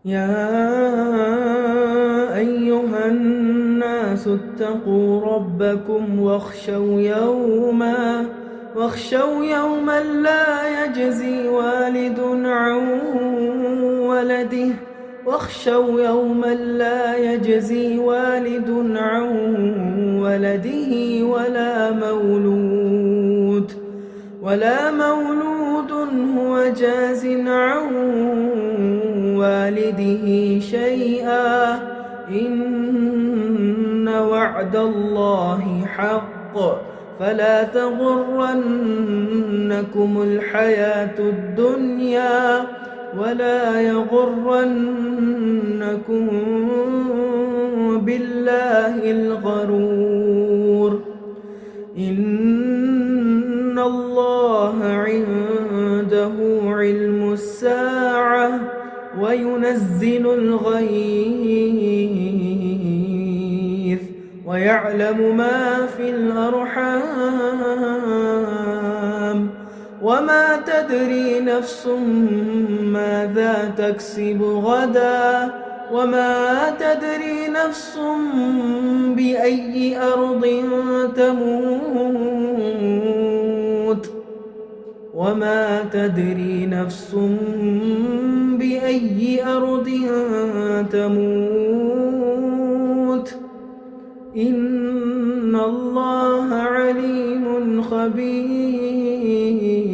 يا أيها الناس اتقوا ربكم واخشوا يوما لا يجزي والد عن ولده ولا مولود هو جاز عن والده شيئا إن وعد الله حق فلا تغرنكم الحياة الدنيا ولا يغرنكم بالله الغرور إن الله عنده علم الساعة وينزل الغيث ويعلم ما في الأرحام وما تدري نفس ماذا تكسب غدا وما تدري نفس بأي أرض تموت وما تدري نفس بأي أرض تموت إن الله عليم خبير.